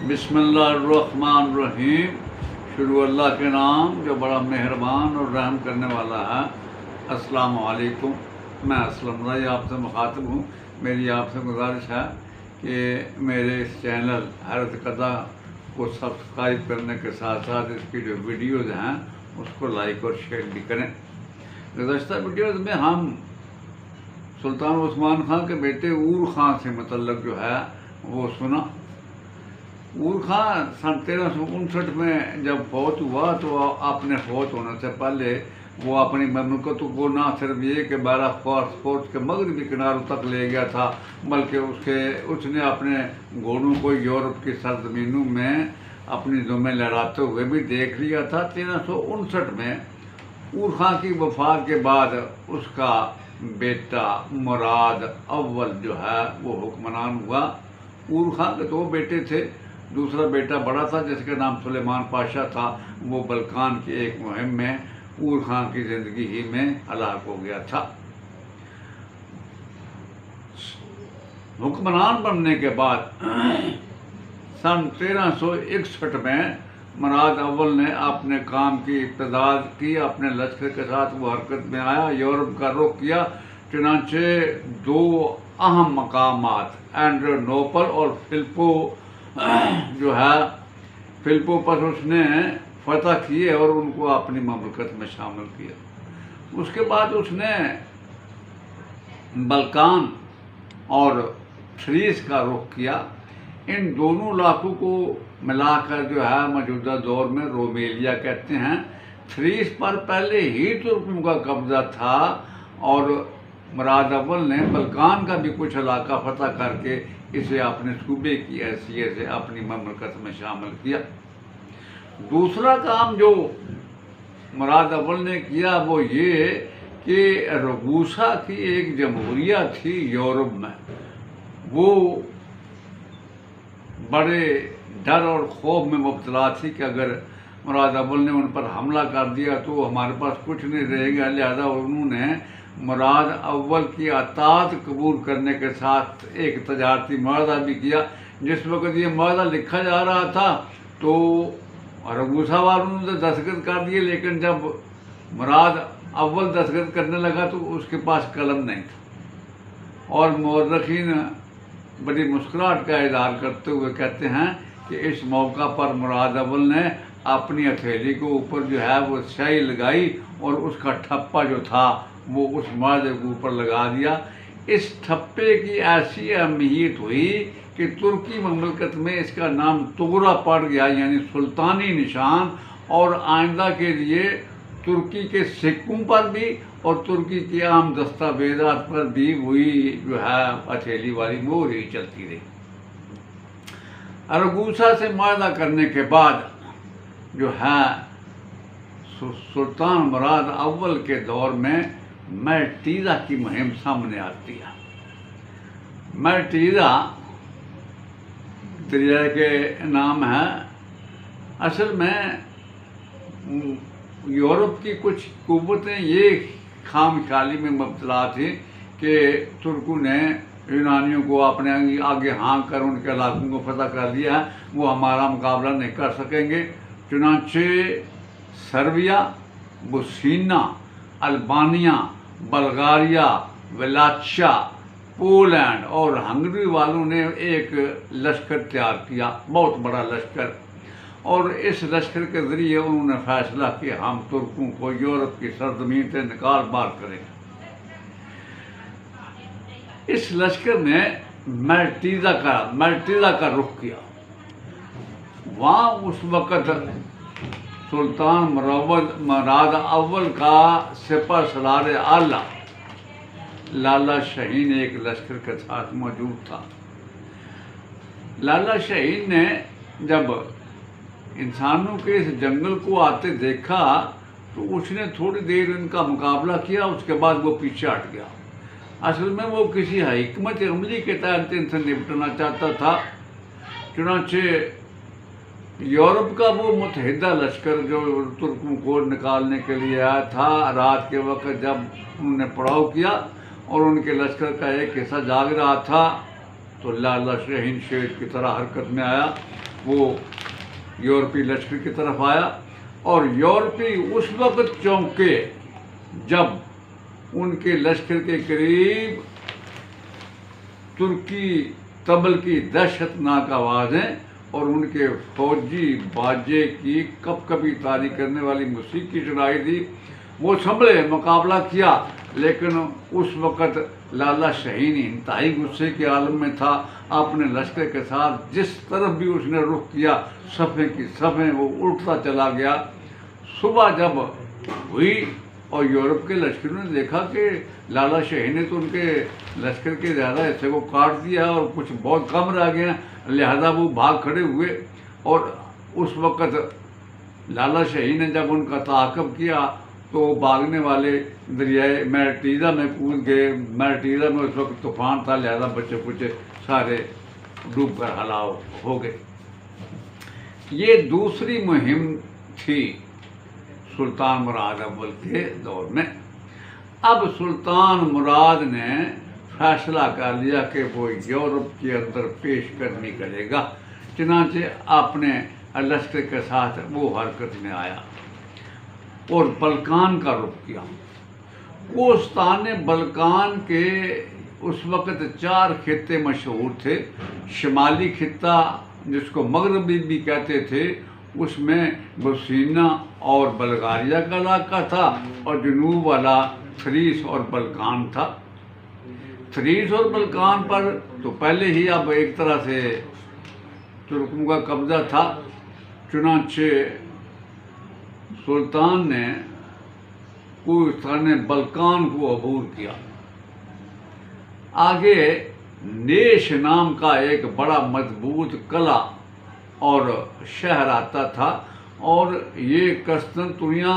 बिस्मिल्लाहिर्रहमानिर्रहीम। शुरू अल्लाह के नाम जो बड़ा मेहरबान और रहम करने वाला है। अस्सलाम वालेकुम। मैं असलम राय आपसे मुखातिब हूँ। मेरी आपसे गुजारिश है कि मेरे इस चैनल हैरत कदा को सब्सक्राइब करने के साथ साथ इसकी जो वीडियोज़ हैं उसको लाइक और शेयर भी करें। गुज़श्ता वीडियोज़ में हम सुल्तान उस्मान खां के बेटे ऊर खां से मतलब जो है वो सुना। ऊर खां सन 1359 में जब फौत हुआ तो अपने फौत होने से पहले वो अपनी ममलकतों को ना सिर्फ ये कि फोर्स के मगरबी किनारों तक ले गया था, बल्कि उसने अपने घोड़ों को यूरोप की सरजमीनों में अपनी दुमें लहराते हुए भी देख लिया था। 1359 में ऊर खां की वफात के बाद उसका बेटा मुराद अव्वल जो है वो हुक्मरान हुआ। ऊर खां के दो बेटे थे। दूसरा बेटा बड़ा था जिसका नाम सुलेमान पाशा था। वो बल्कान की एक मुहिम में ऊर खां की ज़िंदगी ही में हलाक हो गया था। हुक्मरान बनने के बाद सन 1361 में मुराद अव्वल ने अपने काम की इब्तिदा की। अपने लश्कर के साथ वो हरकत में आया, यूरोप का रुख किया। चुनांचे दो अहम मकामात एंड्रियानोपल और फिलिप्पो जो है फिलिप्पो पर उसने फतह किए और उनको अपनी ममलकत में शामिल किया। उसके बाद उसने बल्कान और थ्रीस का रुख किया। इन दोनों इलाकों को मिलाकर जो है मौजूदा दौर में रोमेलिया कहते हैं। थ्रीस पर पहले ही तुर्कों का कब्जा था और मुराद अव्वल ने बल्कान का भी कुछ इलाका फतह करके इसे अपने सूबे की हैसियत से अपनी ममलकत में शामिल किया। दूसरा काम जो मुराद अव्वल ने किया वो ये कि रगूसा की एक जमहूरिया थी यूरोप में, वो बड़े डर और खौफ में मुब्तला थी कि अगर मुराद अव्वल ने उन पर हमला कर दिया तो हमारे पास कुछ नहीं रहेगा। लिहाजा उन्होंने मुराद अव्वल की अतात कबूल करने के साथ एक तजारती मुआहदा भी किया। जिस वक्त ये मुआहदा लिखा जा रहा था तो रगूसा वालों ने दस्तखत कर दिए, लेकिन जब मुराद अव्वल दस्तखत करने लगा तो उसके पास कलम नहीं था। और मौरखीन बड़ी मुस्कुराहट का इजहार करते हुए कहते हैं कि इस मौका पर मुराद अव्वल ने अपनी हथेली के ऊपर जो है वो स्याही लगाई और उसका ठप्पा जो था वो उस मुआहदे के ऊपर लगा दिया। इस ठप्पे की ऐसी अहमियत हुई कि तुर्की ममलकत में इसका नाम तुगरा पड़ गया, यानी सुल्तानी निशान। और आइंदा के लिए तुर्की के सिक्कों पर भी और तुर्की के आम दस्तावेजात पर भी वही जो है हथेली वाली मोहर ही चलती रही। अरगूसा से मुआहदा करने के बाद जो है सुल्तान मुराद अव्वल के दौर में मैटीज़ा की मुहिम सामने आती है। मैटीज़ा दरिया के नाम है। असल में यूरोप की कुछ कुव्वतें ये खामख्याली में मुब्तला थी कि तुर्कों ने यूनानियों को अपने आगे हाँक कर उनके इलाकों को फतह कर लिया है, वो हमारा मुकाबला नहीं कर सकेंगे। चुनांचे Serbia, Bosnia, Albania, Bulgaria, Wallachia, Poland और हंगरी वालों ने एक लश्कर तैयार किया, बहुत बड़ा लश्कर। और इस लश्कर के ज़रिए उन्होंने फैसला किया हम तुर्कों को यूरोप की सरजमीन से निकाल बार करेंगे। इस लश्कर ने मैटीज़ा का रुख किया। वहाँ उस वक़्त सुल्तान मुराद अव्वल का सिपह सलार आला लाला शाहीन एक लश्कर के साथ मौजूद था। लाला शाहीन ने जब इंसानों के इस जंगल को आते देखा तो उसने थोड़ी देर इनका मुकाबला किया, उसके बाद वो पीछे हट गया। असल में वो किसी हिकमत अमली के तहत इनसे निपटना चाहता था। चुनांचे यूरोप का वो मुतहिदा लश्कर जो तुर्कों को निकालने के लिए आया था, रात के वक्त जब उन्होंने पड़ाव किया और उनके लश्कर का एक हिस्सा जाग रहा था तो लाला शाहीन शेर की तरह हरकत में आया वो यूरोपीय लश्कर की तरफ आया और यूरोपी उस वक्त चौंके जब उनके लश्कर के करीब तुर्की तबल की दहशतनाक आवाज़ें और उनके फौजी बाजे की कभी तारी करने वाली मौसीकी सुनाई दी। वो संभले, मुकाबला किया, लेकिन उस वक्त लाला शाहीन इंतहाई गुस्से के आलम में था। अपने लश्कर के साथ जिस तरफ भी उसने रुख किया, सफ़े की सफ़े वो उल्टता चला गया। सुबह जब हुई और यूरोप के लश्करों ने देखा कि लाला शाही ने तो उनके लश्कर के ज़्यादा हिस्से को काट दिया और कुछ बहुत कम रह गए, लिहाजा वो भाग खड़े हुए। और उस वक्त लाला शाही ने जब उनका ताक़ब किया तो भागने वाले दरियाए मैटीज़ा में कूद गए। मैटीज़ा में उस वक्त तूफ़ान था, लिहाजा बच्चे कुछ सारे डूब कर हलाक हो गए। ये दूसरी मुहिम थी सुल्तान मुराद अव्वल के दौर में। अब सुल्तान मुराद ने फैसला कर लिया कि वो यूरोप के अंदर पेशकदमी करेगा, चुनांचे अपने लश्कर के साथ वो हरकत में आया और बल्कान का रुख किया। कोस्तान बल्कान के उस वक्त 4 खित्ते मशहूर थे। शुमाली खित्ता जिसको मगरबी भी कहते थे, उसमें बोस्निया और बल्गारिया का इलाका था और जुनूब वाला थ्रीस और बल्कान था। थ्रीस और बल्कान पर तो पहले ही अब एक तरह से तुर्कों का कब्जा था, चुनांचे सुल्तान ने कोस्तान बल्कान को अबूर किया। आगे नेश नाम का एक बड़ा मजबूत कला और शहर आता था और ये कस्तंतुनिया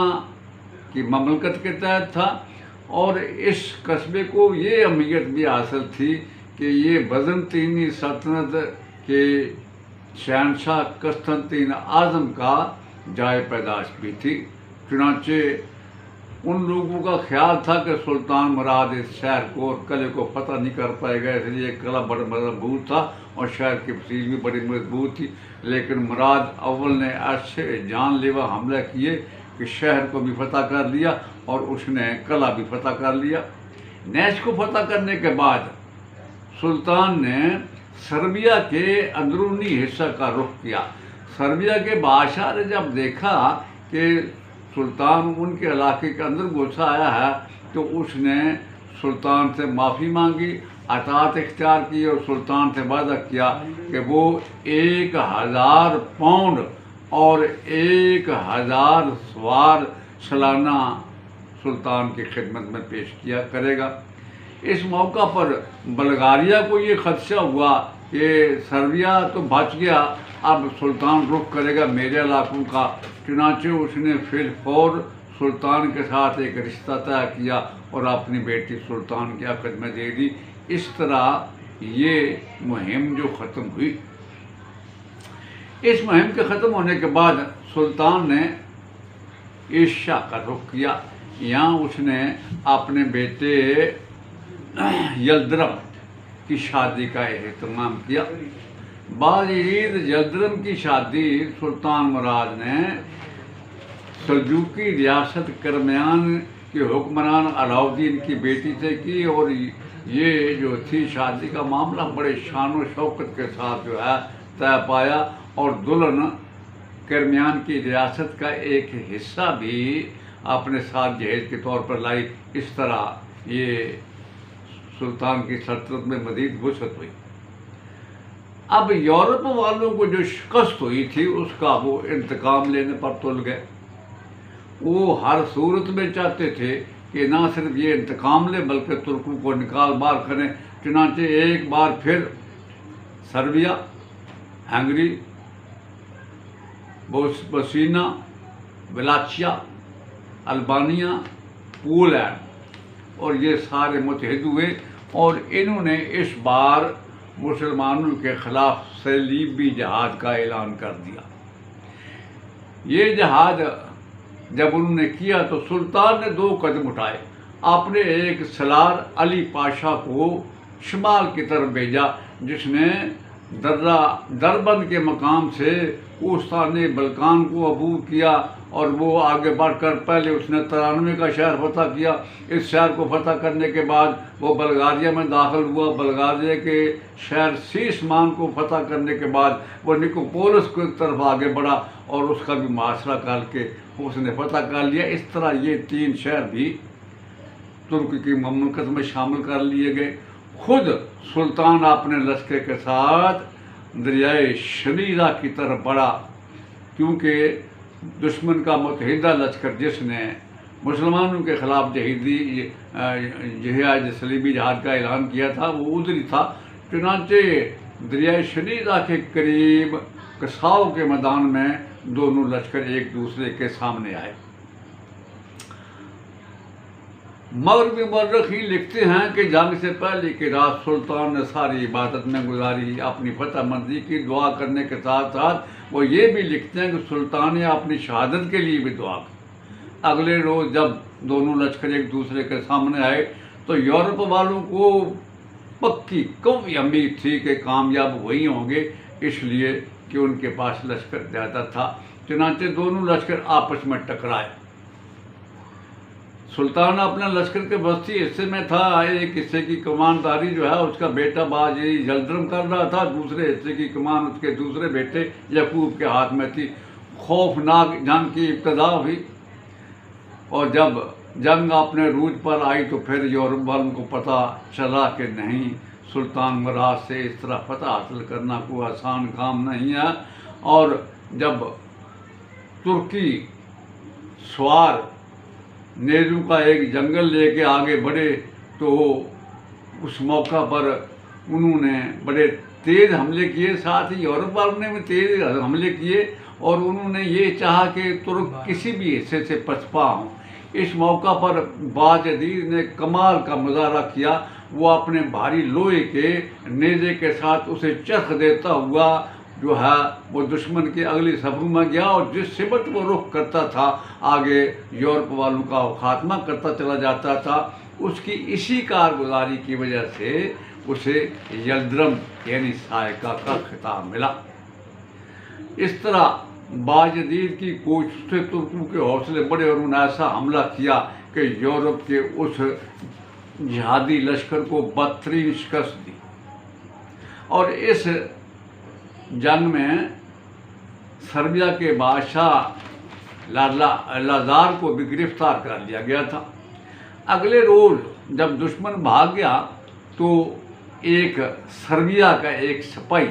की ममलकत के तहत था। और इस कस्बे को ये अहमियत भी हासिल थी कि ये बज़ंतीनी सल्तनत के शहंशाह कस्तंतीन आज़म का जाए पैदाश भी थी। चुनांचे उन लोगों का ख्याल था कि सुल्तान मुराद इस शहर को और किले को फतह नहीं कर पाएगा, इसलिए किला बड़ा मजबूत था और शहर की फसील भी बड़ी मजबूत थी। लेकिन मुराद अव्वल ने ऐसे जानलेवा हमला किए कि शहर को भी फतह कर लिया और उसने किला भी फतह कर लिया। नेश को फतह करने के बाद सुल्तान ने सर्बिया के अंदरूनी हिस्सा का रुख किया। सर्बिया के बादशाह ने जब देखा कि सुल्तान उनके इलाके के अंदर घुसा आया है तो उसने सुल्तान से माफ़ी मांगी, अतात इख्तियार की और सुल्तान से वादा किया कि वो 1000 पाउंड और 1000 सवार सालाना सुल्तान की खिदमत में पेश किया करेगा। इस मौका पर बल्गारिया को ये खदशा हुआ कि सर्बिया तो बच गया, अब सुल्तान रुख करेगा मेरे इलाकों का। चुनांचे उसने फिर फौर सुल्तान के साथ एक रिश्ता तय किया और अपनी बेटी सुल्तान की अक़द में दे दी। इस तरह ये मुहिम जो ख़त्म हुई। इस मुहिम के ख़त्म होने के बाद सुल्तान ने एशिया का रुख किया। यहाँ उसने अपने बेटे यल्दरम की शादी का एहतमाम किया। बाज़-ए-ईद यल्दरम की शादी सुल्तान मुराद ने सल्जूकी रियासत करमान के हुक्मरान अलाउद्दीन की बेटी से की और ये जो थी शादी का मामला बड़े शान व शौकत के साथ जो है तय पाया और दुल्हन करमान की रियासत का एक हिस्सा भी अपने साथ जहेज के तौर पर लाई। इस तरह ये सुल्तान की सल्तनत में मज़ीद वुसअत हुई। अब यूरोप वालों को जो शिकस्त हुई थी उसका वो इंतकाम लेने पर तुल गए। वो हर सूरत में चाहते थे कि ना सिर्फ ये इंतकाम ले बल्कि तुर्कों को निकाल बार करें। चुनांचे एक बार फिर Serbia, Hungary, Bosnia, Wallachia, Albania, Poland और ये सारे मुतहद हुए और इन्होंने इस बार मुसलमानों के ख़िलाफ़ सलीबी जहाद का ऐलान कर दिया। ये जहाद जब उन्होंने किया तो सुल्तान ने 2 कदम उठाए। आपने एक सलार अली पाशा को शुमाल की तरफ भेजा जिसने दरबंद के मकाम से उस्ताद ने बल्कान को अबूर किया और वो आगे बढ़कर पहले उसने 93 का शहर फतह किया। इस शहर को फतह करने के बाद वो बल्गारिया में दाखिल हुआ। बल्गारिया के शहर सीसमान को फतह करने के बाद वो निकोपोलिस की तरफ आगे बढ़ा और उसका भी मुआशरा करके उसने फतह कर लिया। इस तरह ये 3 शहर भी तुर्क की ममलकत में शामिल कर लिए गए। खुद सुल्तान अपने लश्कर के साथ दरियाए शनीरा की तरफ बढ़ा, क्योंकि दुश्मन का मुतहिदा लश्कर जिसने मुसलमानों के ख़िलाफ़ जिहाद सलीबी जहाद का ऐलान किया था वो उधर ही था। चुनांचे दरियाए शनीरा के करीब कसाव के मैदान में दोनों लश्कर एक दूसरे के सामने आए। मगरबी मौरख़ीन लिखते हैं कि जंग से पहले की रात सुल्तान ने सारी इबादत में गुजारी, अपनी फतह मंदी की दुआ करने के साथ साथ वो ये भी लिखते हैं कि सुल्तान ने अपनी शहादत के लिए भी दुआ की। अगले रोज़ जब दोनों लश्कर एक दूसरे के सामने आए तो यूरोप वालों को पक्की कौवी उम्मीद थी कि कामयाब वही होंगे, इसलिए कि उनके पास लश्कर ज़्यादा था। चुनांचे दोनों लश्कर आपस में टकराए। सुल्तान अपना लश्कर के बस्ती हिस्से में था। एक हिस्से की कमानदारी जो है उसका बेटा बाजी जल्द्रम कर रहा था, दूसरे हिस्से की कमान उसके दूसरे बेटे यकूब के हाथ में थी। खौफनाक जंग की इब्तदा हुई और जब जंग अपने रूज पर आई तो फिर यूरोप वालों को पता चला कि नहीं, सुल्तान मुराद से इस तरह फतह हासिल करना कोई आसान काम नहीं है। और जब तुर्की सवार नेज़ों का एक जंगल लेके आगे बढ़े तो उस मौका पर उन्होंने बड़े तेज़ हमले किए, साथ ही यूरोप वालों ने भी तेज़ हमले किए और उन्होंने ये चाहा कि तुर्क किसी भी हिस्से से पछपा हों। इस मौका पर बाज़दीद ने कमाल का मुजाहरा किया। वो अपने भारी लोहे के नेज़े के साथ उसे चरख देता हुआ जो है वो दुश्मन की अगली सफों में गया और जिस सिमत वो रुख करता था आगे यूरोप वालों का खात्मा करता चला जाता था। उसकी इसी कारगुजारी की वजह से उसे यल्द्रम यानी सायका का खिताब मिला। इस तरह बाज़दीद की कोशिश से तुर्कों के हौसले बढ़े और उन्होंने ऐसा हमला किया कि यूरोप के उस जिहादी लश्कर को बदतरीन शिकस्त दी। और इस जंग में सर्बिया के बादशाह लाज़ार को भी गिरफ्तार कर लिया गया था। अगले रोज़ जब दुश्मन भाग गया तो एक सर्बिया का एक सिपाही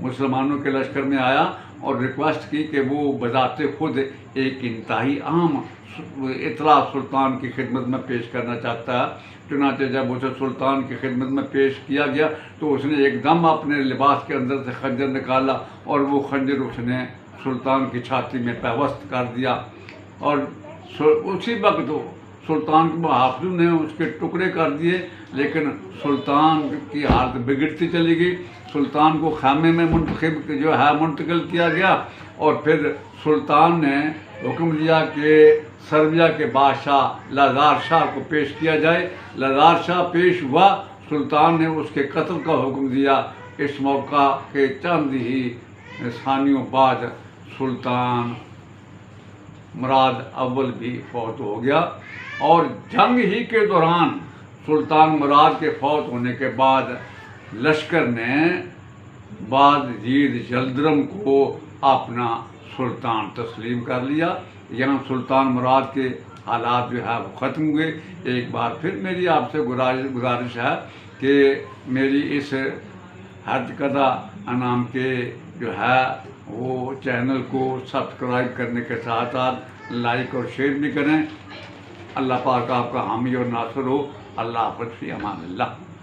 मुसलमानों के लश्कर में आया और रिक्वेस्ट की कि वो बजाते खुद एक इंतहाई अहम इतला सुल्तान की खिदमत में पेश करना चाहता है। चुनांचे जब उसे सुल्तान की खिदमत में पेश किया गया तो उसने एकदम अपने लिबास के अंदर से खंजर निकाला और वो खंजर उसने सुल्तान की छाती में पेवस्त कर दिया और उसी वक्त सुल्तान के मुहाफिजों ने उसके टुकड़े कर दिए। लेकिन सुल्तान की हालत बिगड़ती चली गई। सुल्तान को खामे में मुंतकिल किया गया और फिर सुल्तान ने हुक्म दिया कि सर्बिया के बादशाह लाज़ार शाह को पेश किया जाए। लाज़ार शाह पेश हुआ, सुल्तान ने उसके कत्ल का हुक्म दिया। इस मौका के चंद ही सानियों बाद सुल्तान मुराद अव्वल भी फौत हो गया और जंग ही के दौरान सुल्तान मुराद के फौत होने के बाद लश्कर ने बाज़दीद यल्द्रम को अपना सुल्तान तस्लीम कर लिया। यहाँ सुल्तान मुराद के हालात जो है वो ख़त्म हुए। एक बार फिर मेरी आपसे गुजारिश है कि मेरी इस हद कदा नाम के जो है वो चैनल को सब्सक्राइब करने के साथ साथ लाइक और शेयर भी करें। अल्लाह पाक आपका हामी और नासर हो। अल्लाह हाफ़िज़, फ़ी अमान अल्लाह।